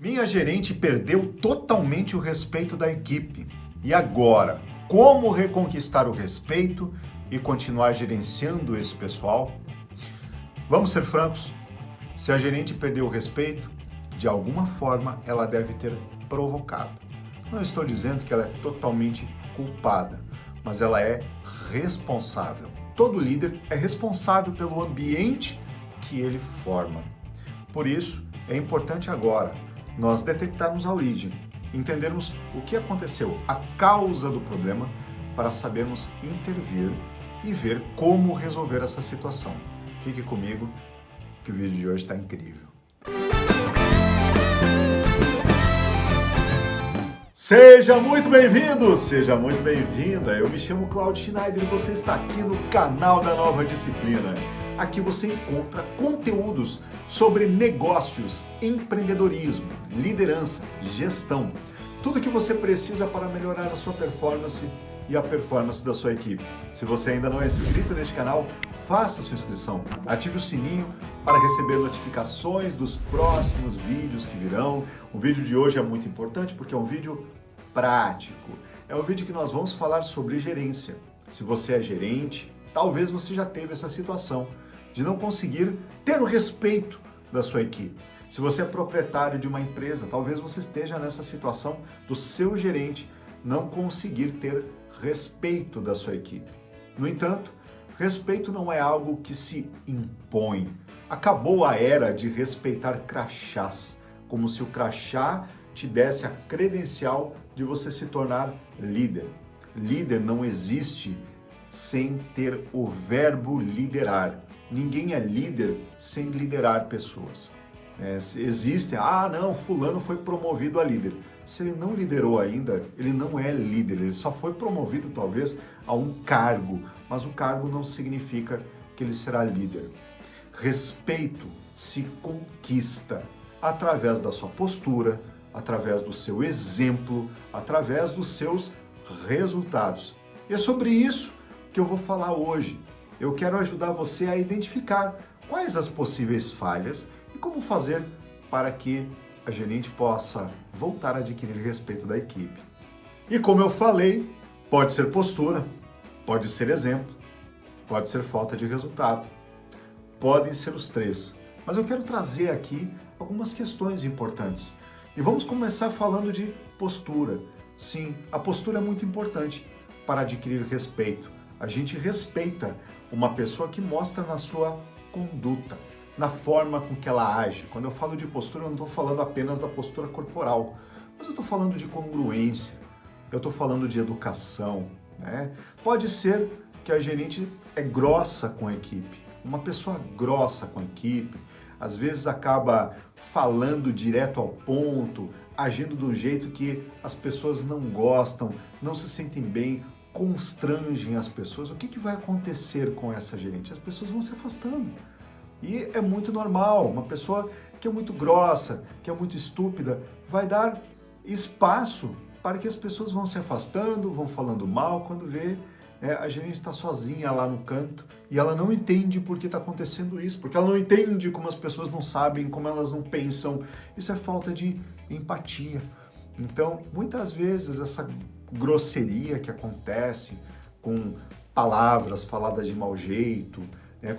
Minha gerente perdeu totalmente o respeito da equipe. E agora, como reconquistar o respeito e continuar gerenciando esse pessoal? Vamos ser francos, se a gerente perdeu o respeito, de alguma forma ela deve ter provocado. Não estou dizendo que ela é totalmente culpada, mas ela é responsável. Todo líder é responsável pelo ambiente que ele forma. Por isso, é importante agora nós detectarmos a origem, entendermos o que aconteceu, a causa do problema, para sabermos intervir e ver como resolver essa situação. Fique comigo, que o vídeo de hoje está incrível. Seja muito bem-vindo, seja muito bem-vinda. Eu me chamo Claudio Schneider e você está aqui no canal da Nova Disciplina. Aqui você encontra conteúdos sobre negócios, empreendedorismo, liderança, gestão. Tudo que você precisa para melhorar a sua performance e a performance da sua equipe. Se você ainda não é inscrito neste canal, faça sua inscrição. Ative o sininho para receber notificações dos próximos vídeos que virão. O vídeo de hoje é muito importante porque é um vídeo prático. É um vídeo que nós vamos falar sobre gerência. Se você é gerente, talvez você já teve essa situação de não conseguir ter o respeito da sua equipe. Se você é proprietário de uma empresa, talvez você esteja nessa situação do seu gerente não conseguir ter respeito da sua equipe. No entanto, respeito não é algo que se impõe. Acabou a era de respeitar crachás, como se o crachá te desse a credencial de você se tornar líder. Líder não existe sem ter o verbo liderar. Ninguém é líder sem liderar pessoas. Existem, não, fulano foi promovido a líder. Se ele não liderou ainda, ele não é líder, ele só foi promovido talvez a um cargo, mas o cargo não significa que ele será líder. Respeito se conquista através da sua postura, através do seu exemplo, através dos seus resultados. E é sobre isso que eu vou falar hoje. Eu quero ajudar você a identificar quais as possíveis falhas e como fazer para que a gerente possa voltar a adquirir respeito da equipe. E como eu falei, pode ser postura, pode ser exemplo, pode ser falta de resultado. Podem ser os três. Mas eu quero trazer aqui algumas questões importantes. E vamos começar falando de postura. Sim, a postura é muito importante para adquirir respeito. A gente respeita uma pessoa que mostra na sua conduta, na forma com que ela age. Quando eu falo de postura, eu não estou falando apenas da postura corporal, mas eu estou falando de congruência, eu estou falando de educação, né? Pode ser que a gerente é grossa com a equipe, uma pessoa grossa com a equipe, às vezes acaba falando direto ao ponto, agindo de um jeito que as pessoas não gostam, não se sentem bem, constrangem as pessoas. O que vai acontecer com essa gerente? As pessoas vão se afastando. E é muito normal, uma pessoa que é muito grossa, que é muito estúpida, vai dar espaço para que as pessoas vão se afastando, vão falando mal, quando vê, a gerente está sozinha lá no canto e ela não entende por que está acontecendo isso, porque ela não entende como as pessoas não sabem, como elas não pensam. Isso é falta de empatia. Então, muitas vezes, essa grosseria que acontece com palavras faladas de mau jeito,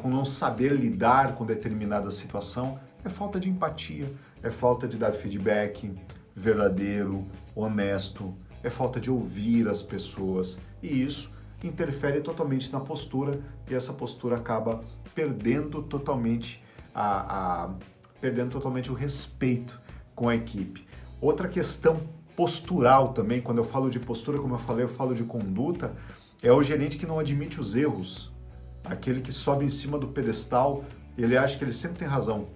com não saber lidar com determinada situação, é falta de empatia, é falta de dar feedback verdadeiro, honesto, é falta de ouvir as pessoas. E isso interfere totalmente na postura e essa postura acaba perdendo totalmente o respeito com a equipe. Outra questão postural também, quando eu falo de postura, como eu falei, eu falo de conduta, é o gerente que não admite os erros. Aquele que sobe em cima do pedestal, ele acha que ele sempre tem razão.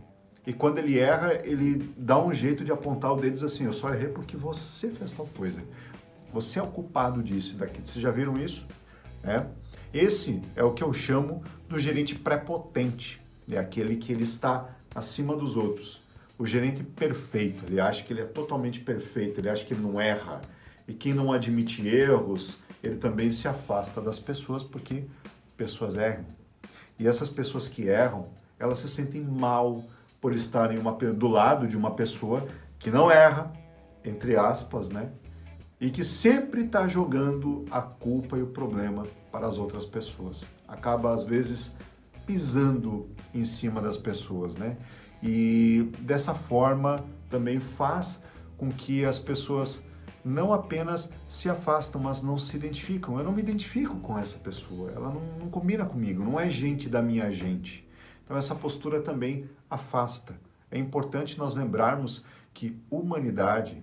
E quando ele erra, ele dá um jeito de apontar o dedo e diz assim, eu só errei porque você fez tal coisa. Você é o culpado disso e daquilo. Vocês já viram isso? Esse é o que eu chamo do gerente prepotente. É aquele que ele está acima dos outros. O gerente perfeito, ele acha que ele é totalmente perfeito, ele acha que ele não erra. E quem não admite erros, ele também se afasta das pessoas porque pessoas erram. E essas pessoas que erram, elas se sentem mal por estarem do lado de uma pessoa que não erra, entre aspas, né? E que sempre está jogando a culpa e o problema para as outras pessoas. Acaba, às vezes, pisando em cima das pessoas, né? E dessa forma também faz com que as pessoas não apenas se afastam, mas não se identificam. Eu não me identifico com essa pessoa, ela não combina comigo, não é gente da minha gente. Então essa postura também afasta. É importante nós lembrarmos que humanidade,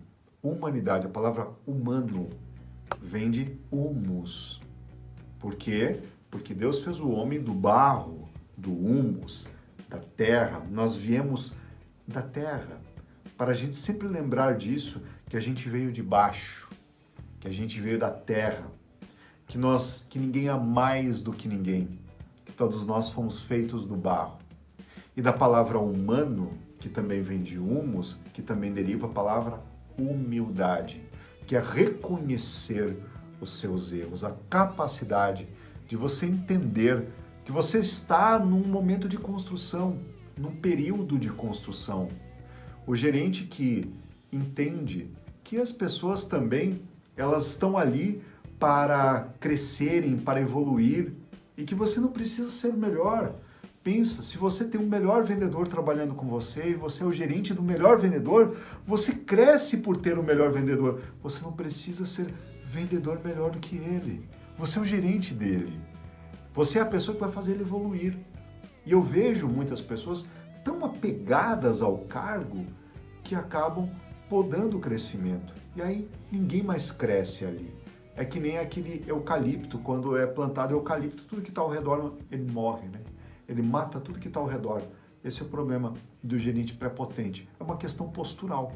a palavra humano, vem de humus. Por quê? Porque Deus fez o homem do barro, do humus, da terra. Nós viemos da terra. Para a gente sempre lembrar disso, que a gente veio de baixo, que a gente veio da terra, que ninguém é mais do que ninguém, que todos nós fomos feitos do barro. E da palavra humano, que também vem de humus, que também deriva a palavra humildade, que é reconhecer os seus erros, a capacidade de você entender que você está num momento de construção, num período de construção. O gerente que entende que as pessoas também, elas estão ali para crescerem, para evoluir, e que você não precisa ser o melhor. Pensa, se você tem um melhor vendedor trabalhando com você e você é o gerente do melhor vendedor, você cresce por ter o melhor vendedor. Você não precisa ser vendedor melhor do que ele. Você é o gerente dele. Você é a pessoa que vai fazer ele evoluir. E eu vejo muitas pessoas tão apegadas ao cargo que acabam podando o crescimento. E aí ninguém mais cresce ali. É que nem aquele eucalipto, quando é plantado eucalipto, tudo que está ao redor ele morre, né? Ele mata tudo que está ao redor. Esse é o problema do gerente prepotente. É uma questão postural.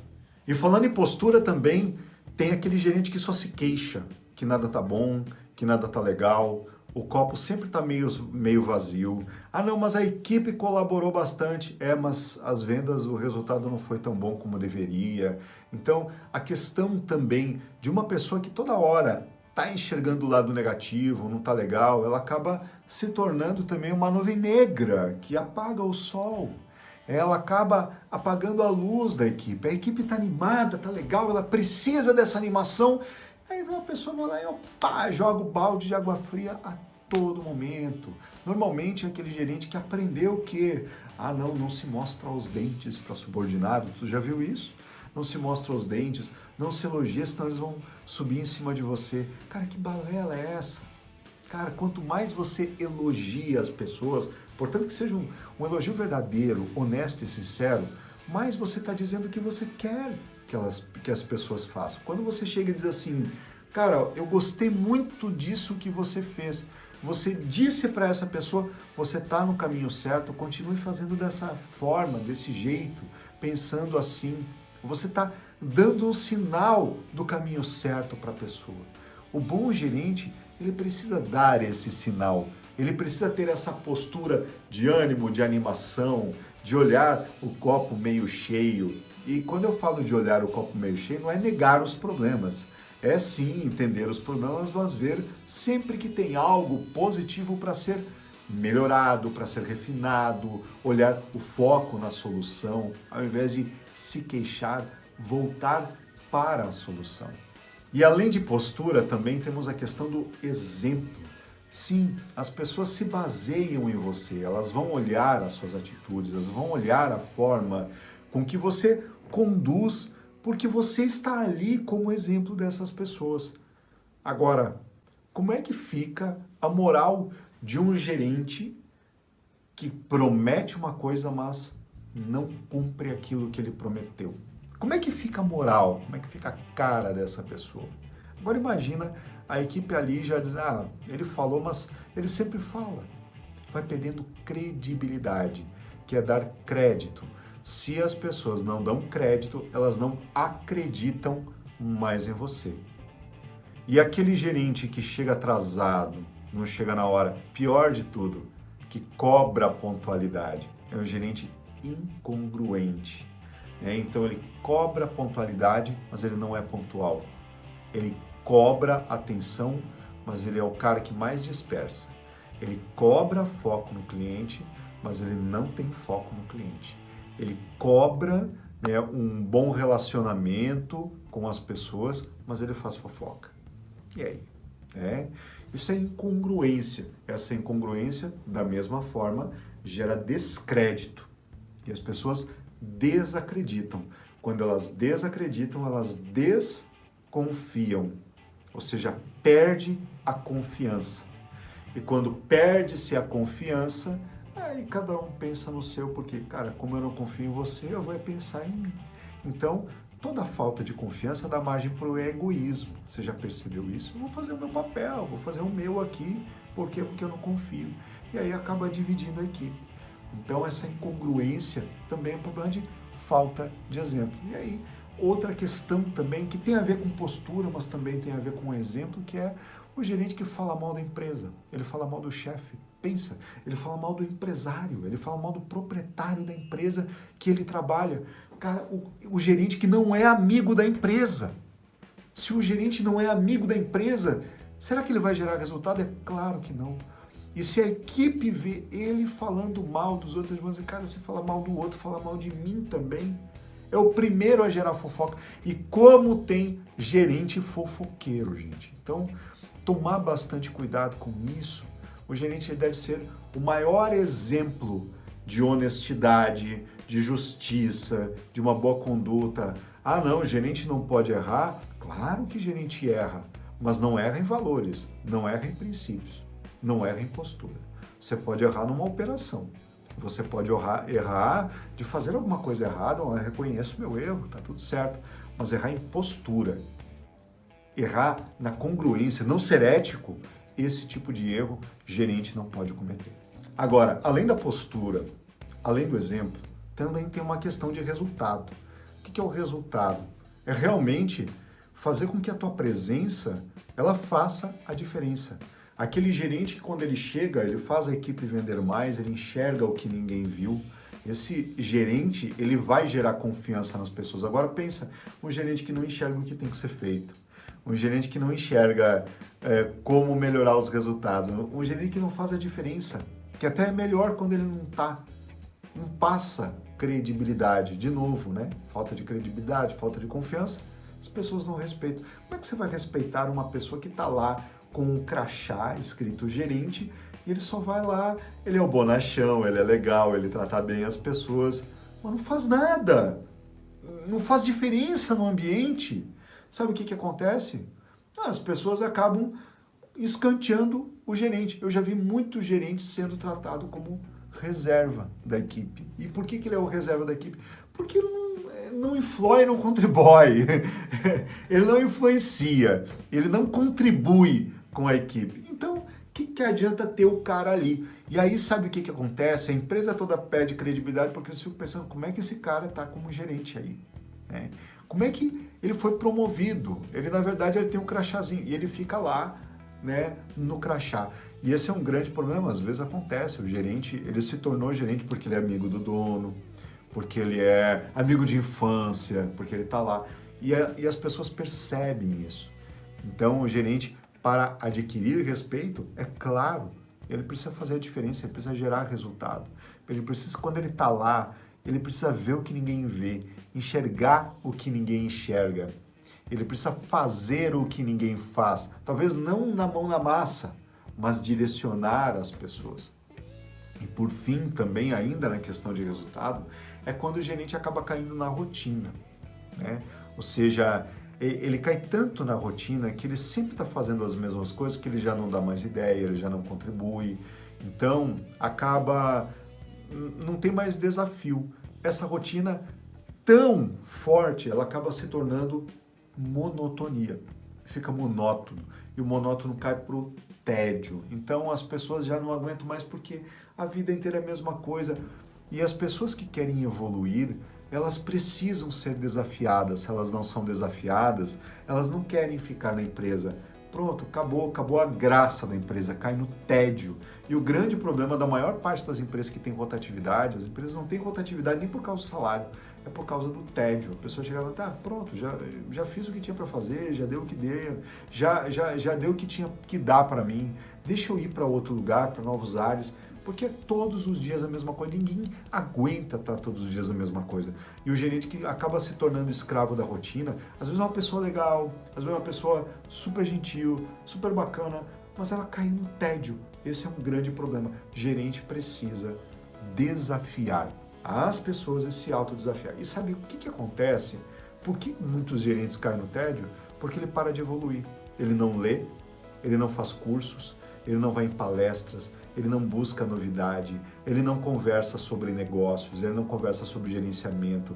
E falando em postura também, tem aquele gerente que só se queixa, que nada tá bom, que nada tá legal, o copo sempre tá meio vazio. Ah não, mas a equipe colaborou bastante. Mas as vendas, o resultado não foi tão bom como deveria. Então, a questão também de uma pessoa que toda hora está enxergando o lado negativo, não está legal, ela acaba se tornando também uma nuvem negra que apaga o sol. Ela acaba apagando a luz da equipe. A equipe está animada, está legal, ela precisa dessa animação. Aí vem uma pessoa vai lá e joga o balde de água fria a todo momento. Normalmente é aquele gerente que aprendeu que, não se mostra os dentes para subordinado. Tu já viu isso? Não se mostra os dentes, não se elogia, senão eles vão subir em cima de você. Cara, que balela é essa? Cara, quanto mais você elogia as pessoas, portanto que seja um elogio verdadeiro, honesto e sincero, mais você está dizendo o que você quer que as pessoas façam. Quando você chega e diz assim, cara, eu gostei muito disso que você fez, você disse para essa pessoa, você está no caminho certo, continue fazendo dessa forma, desse jeito, pensando assim. Você está dando um sinal do caminho certo para a pessoa. O bom gerente, ele precisa dar esse sinal. Ele precisa ter essa postura de ânimo, de animação, de olhar o copo meio cheio. E quando eu falo de olhar o copo meio cheio, não é negar os problemas. É sim entender os problemas, mas ver sempre que tem algo positivo para ser melhorado, para ser refinado, olhar o foco na solução, ao invés de se queixar, voltar para a solução. E além de postura, também temos a questão do exemplo. Sim, as pessoas se baseiam em você, elas vão olhar as suas atitudes, elas vão olhar a forma com que você conduz, porque você está ali como exemplo dessas pessoas. Agora, como é que fica a moral de um gerente que promete uma coisa, mas não cumpre aquilo que ele prometeu? Como é que fica a moral? Como é que fica a cara dessa pessoa? Agora imagina a equipe ali já diz, ele falou, mas ele sempre fala. Vai perdendo credibilidade, que é dar crédito. Se as pessoas não dão crédito, elas não acreditam mais em você. E aquele gerente que chega atrasado, não chega na hora, pior de tudo, que cobra a pontualidade, é um gerente incongruente. Então ele cobra a pontualidade, mas ele não é pontual. Ele cobra atenção, mas ele é o cara que mais dispersa. Ele cobra foco no cliente, mas ele não tem foco no cliente. Ele cobra né, um bom relacionamento com as pessoas, mas ele faz fofoca. E aí? Isso é incongruência. Essa incongruência, da mesma forma, gera descrédito. E as pessoas desacreditam. Quando elas desacreditam, elas desconfiam. Ou seja, perde a confiança. E quando perde-se a confiança, aí cada um pensa no seu, porque, cara, como eu não confio em você, eu vou pensar em mim. Então, toda falta de confiança dá margem para o egoísmo. Você já percebeu isso? Eu vou fazer o meu papel, vou fazer o meu aqui. Por quê? Porque eu não confio. E aí acaba dividindo a equipe. Então, essa incongruência também é um problema de falta de exemplo. E aí, outra questão também que tem a ver com postura, mas também tem a ver com exemplo, que é o gerente que fala mal da empresa, ele fala mal do chefe. Pensa, ele fala mal do empresário, ele fala mal do proprietário da empresa que ele trabalha. Cara, o gerente que não é amigo da empresa. Se o gerente não é amigo da empresa, será que ele vai gerar resultado? É claro que não. E se a equipe vê ele falando mal dos outros, eles vão dizer, cara, se fala mal do outro, fala mal de mim também. É o primeiro a gerar fofoca. E como tem gerente fofoqueiro, gente. Então, tomar bastante cuidado com isso. O gerente ele deve ser o maior exemplo de honestidade, de justiça, de uma boa conduta. Ah, não, o gerente não pode errar? Claro que o gerente erra, mas não erra em valores, não erra em princípios, não erra em postura. Você pode errar numa operação. Você pode errar de fazer alguma coisa errada, eu reconheço meu erro, tá tudo certo, mas errar em postura, errar na congruência, não ser ético, esse tipo de erro gerente não pode cometer. Agora, além da postura, além do exemplo, também tem uma questão de resultado. O que é o resultado? É realmente fazer com que a tua presença, ela faça a diferença. Aquele gerente que quando ele chega, ele faz a equipe vender mais, ele enxerga o que ninguém viu. Esse gerente, ele vai gerar confiança nas pessoas. Agora pensa, um gerente que não enxerga o que tem que ser feito. Um gerente que não enxerga como melhorar os resultados. Um gerente que não faz a diferença. Que até é melhor quando ele não passa credibilidade. De novo, né? Falta de credibilidade, falta de confiança. As pessoas não respeitam. Como é que você vai respeitar uma pessoa que está lá com um crachá escrito gerente e ele só vai lá, ele é o bonachão, ele é legal, ele trata bem as pessoas, mas não faz nada, não faz diferença no ambiente. Sabe o que acontece? As pessoas acabam escanteando o gerente. Eu já vi muitos gerentes sendo tratados como reserva da equipe. E por que ele é o reserva da equipe? Porque ele não influi, não contribui, ele não influencia, ele não contribui com a equipe. Então, o que adianta ter o cara ali? E aí, sabe o que acontece? A empresa toda perde credibilidade porque eles ficam pensando como é que esse cara está como gerente aí, né? Como é que ele foi promovido? Ele, na verdade, ele tem um crachazinho e ele fica lá, né, no crachá. E esse é um grande problema, às vezes acontece, o gerente, ele se tornou gerente porque ele é amigo do dono, porque ele é amigo de infância, porque ele está lá. E as pessoas percebem isso. Então, o gerente, para adquirir respeito, é claro, ele precisa fazer a diferença, ele precisa gerar resultado. Ele precisa, quando ele está lá, ele precisa ver o que ninguém vê, enxergar o que ninguém enxerga. Ele precisa fazer o que ninguém faz. Talvez não na mão na massa, mas direcionar as pessoas. E por fim, também ainda na questão de resultado, é quando o gerente acaba caindo na rotina, né? Ou seja, ele cai tanto na rotina que ele sempre está fazendo as mesmas coisas, que ele já não dá mais ideia, ele já não contribui. Então, não tem mais desafio. Essa rotina tão forte, ela acaba se tornando monotonia. Fica monótono. E o monótono cai para o tédio. Então, as pessoas já não aguentam mais porque a vida inteira é a mesma coisa. E as pessoas que querem evoluir, elas precisam ser desafiadas. Se elas não são desafiadas, elas não querem ficar na empresa. Pronto, acabou a graça da empresa, cai no tédio. E o grande problema da maior parte das empresas que têm rotatividade, as empresas não têm rotatividade nem por causa do salário, é por causa do tédio. A pessoa chega lá, tá, pronto, já fiz o que tinha para fazer, já deu o que deu, já deu o que tinha que dar para mim, deixa eu ir para outro lugar, para novos ares. Porque é todos os dias a mesma coisa, ninguém aguenta estar todos os dias a mesma coisa. E o gerente que acaba se tornando escravo da rotina, às vezes é uma pessoa legal, às vezes é uma pessoa super gentil, super bacana, mas ela cai no tédio. Esse é um grande problema. Gerente precisa desafiar as pessoas a se autodesafiar. E sabe o que acontece? Por que muitos gerentes caem no tédio? Porque ele para de evoluir. Ele não lê, ele não faz cursos, ele não vai em palestras, ele não busca novidade, ele não conversa sobre negócios, ele não conversa sobre gerenciamento,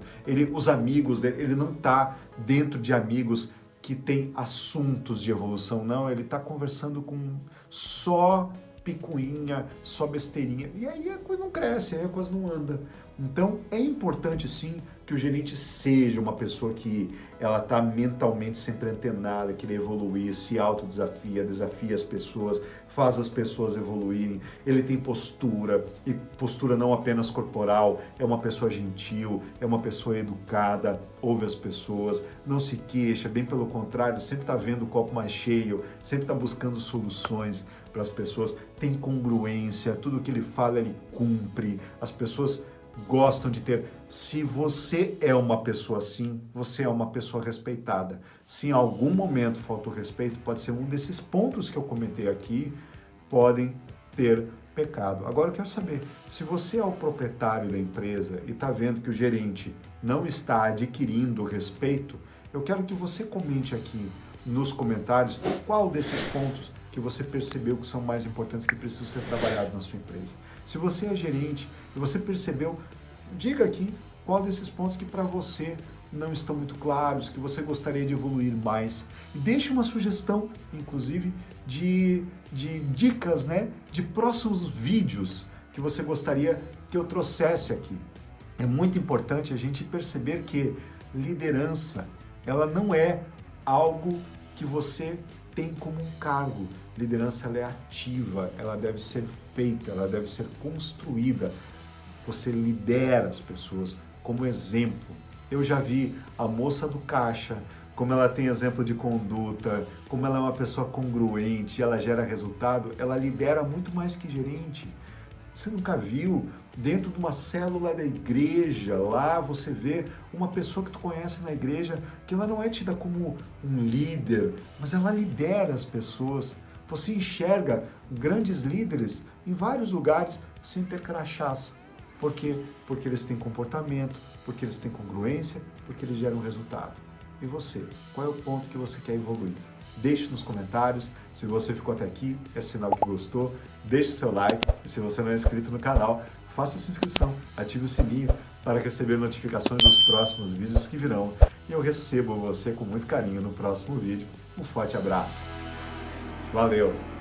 os amigos dele, ele não está dentro de amigos que têm assuntos de evolução, não, ele está conversando com só picuinha, só besteirinha, e aí a coisa não cresce, aí a coisa não anda. Então é importante sim que o gerente seja uma pessoa que ela está mentalmente sempre antenada, que ele evoluir, se autodesafia, desafia as pessoas, faz as pessoas evoluírem, ele tem postura, e postura não apenas corporal, é uma pessoa gentil, é uma pessoa educada, ouve as pessoas, não se queixa, bem pelo contrário, sempre está vendo o copo mais cheio, sempre está buscando soluções para as pessoas, tem congruência, tudo que ele fala ele cumpre, as pessoas gostam de ter. Se você é uma pessoa assim, você é uma pessoa respeitada. Se em algum momento faltou respeito, pode ser um desses pontos que eu comentei aqui, podem ter pecado. Agora eu quero saber, se você é o proprietário da empresa e está vendo que o gerente não está adquirindo respeito, eu quero que você comente aqui nos comentários qual desses pontos que você percebeu que são mais importantes, que precisam ser trabalhados na sua empresa. Se você é gerente e você percebeu, diga aqui qual desses pontos que para você não estão muito claros, que você gostaria de evoluir mais. E deixe uma sugestão, inclusive, de dicas, né, de próximos vídeos que você gostaria que eu trouxesse aqui. É muito importante a gente perceber que liderança, ela não é algo que você tem como um cargo. Liderança ela é ativa, ela deve ser feita, ela deve ser construída. Você lidera as pessoas como exemplo. Eu já vi a moça do caixa, como ela tem exemplo de conduta, como ela é uma pessoa congruente, ela gera resultado, ela lidera muito mais que gerente. Você nunca viu dentro de uma célula da igreja, lá você vê uma pessoa que tu conhece na igreja, que ela não é tida como um líder, mas ela lidera as pessoas. Você enxerga grandes líderes em vários lugares sem ter crachás. Por quê? Porque eles têm comportamento, porque eles têm congruência, porque eles geram resultado. E você? Qual é o ponto que você quer evoluir? Deixe nos comentários. Se você ficou até aqui, é sinal que gostou. Deixe seu like e se você não é inscrito no canal, faça sua inscrição, ative o sininho para receber notificações dos próximos vídeos que virão. E eu recebo você com muito carinho no próximo vídeo. Um forte abraço. Valeu!